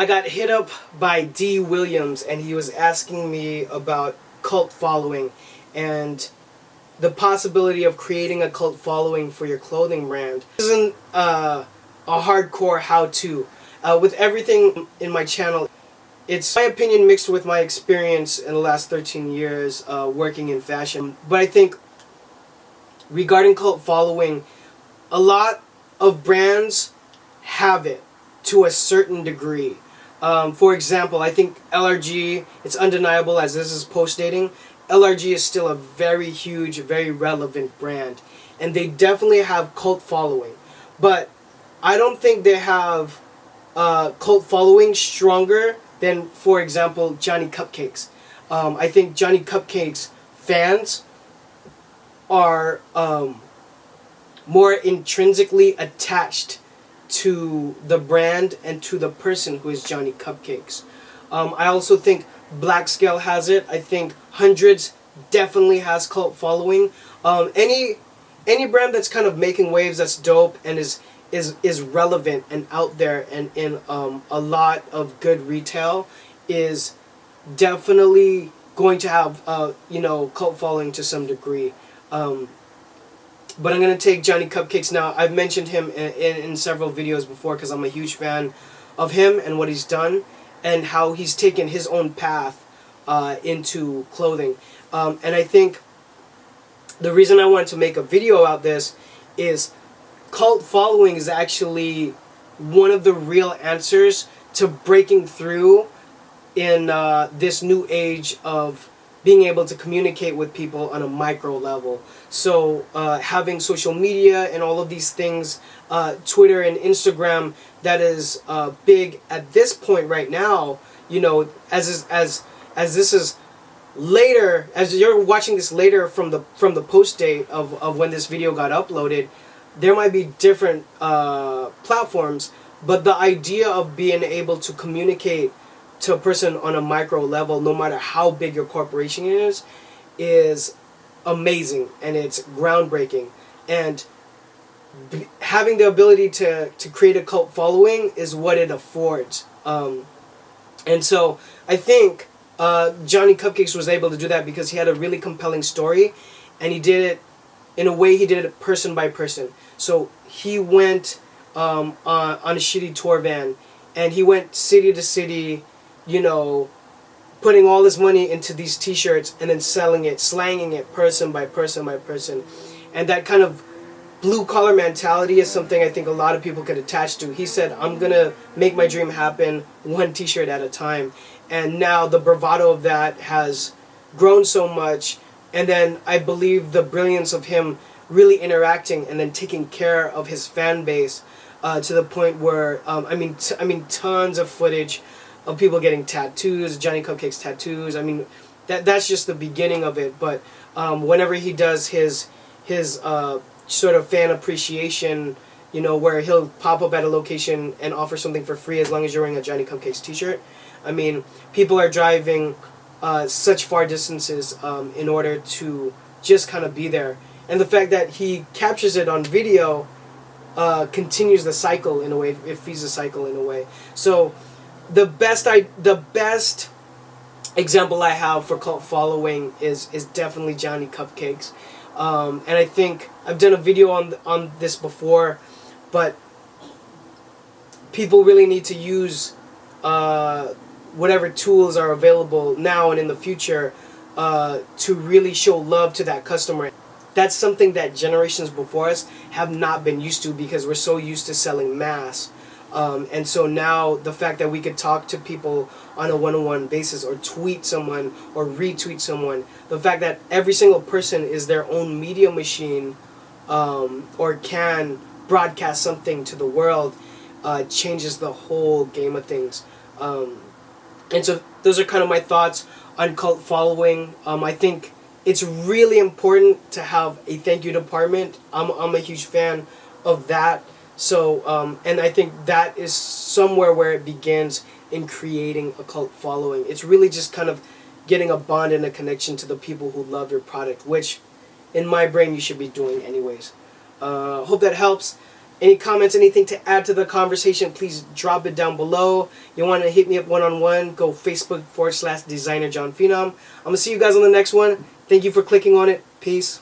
I got hit up by D. Williams, and he was asking me about cult following and the possibility of creating a cult following for your clothing brand. This isn't a hardcore how-to. With everything in my channel, it's my opinion mixed with my experience in the last 13 years working in fashion. But I think regarding cult following, a lot of brands have it to a certain degree. For example, I think LRG, it's undeniable as this is post-dating, LRG is still a very huge, very relevant brand. And they definitely have cult following. But I don't think they have cult following stronger than, for example, Johnny Cupcakes. I think Johnny Cupcakes fans are more intrinsically attached to the brand and to the person who is Johnny Cupcakes. I also think Black Scale has it. I think Hundreds definitely has cult following. Any brand that's kind of making waves, that's dope and is relevant and out there and in a lot of good retail is definitely going to have cult following to some degree. But I'm going to take Johnny Cupcakes now. I've mentioned him in several videos before because I'm a huge fan of him and what he's done and how he's taken his own path into clothing. And I think the reason I wanted to make a video about this is cult following is actually one of the real answers to breaking through in this new age of being able to communicate with people on a micro level. So having social media and all of these things, Twitter and Instagram, that is big at this point right now. You know, as this is later, as you're watching this later from the post date of when this video got uploaded, there might be different platforms, but the idea of being able to communicate to a person on a micro level, no matter how big your corporation is amazing and it's groundbreaking. And having the ability to create a cult following is what it affords. And so I think Johnny Cupcakes was able to do that because he had a really compelling story, and he did it in a way he did it person by person. So he went on a shitty tour van, and he went city to city, you know, putting all his money into these t-shirts and then selling it, slanging it person by person by person. And that kind of blue-collar mentality is something I think a lot of people could attach to. He said, I'm going to make my dream happen one t-shirt at a time. And now the bravado of that has grown so much. And then I believe the brilliance of him really interacting and then taking care of his fan base to the point where, I mean, tons of footage of people getting tattoos, Johnny Cupcakes tattoos. I mean, that's just the beginning of it. But whenever he does his sort of fan appreciation, you know, where he'll pop up at a location and offer something for free as long as you're wearing a Johnny Cupcakes t-shirt. I mean, people are driving such far distances in order to just kind of be there. And the fact that he captures it on video continues the cycle in a way. It feeds the cycle in a way. So the best example I have for cult following is definitely Johnny Cupcakes. And I think I've done a video on this before, but people really need to use whatever tools are available now and in the future to really show love to that customer. That's something that generations before us have not been used to because we're so used to selling mass. And so now the fact that we could talk to people on a one-on-one basis or tweet someone or retweet someone, the fact that every single person is their own media machine or can broadcast something to the world changes the whole game of things. And so those are kind of my thoughts on cult following. I think it's really important to have a thank you department. I'm a huge fan of that. So, and I think that is somewhere where it begins in creating a cult following. It's really just kind of getting a bond and a connection to the people who love your product, which in my brain you should be doing anyways. Hope that helps. Any comments, anything to add to the conversation, please drop it down below. You want to hit me up one-on-one, go Facebook /designer John Phenom. I'm going to see you guys on the next one. Thank you for clicking on it. Peace.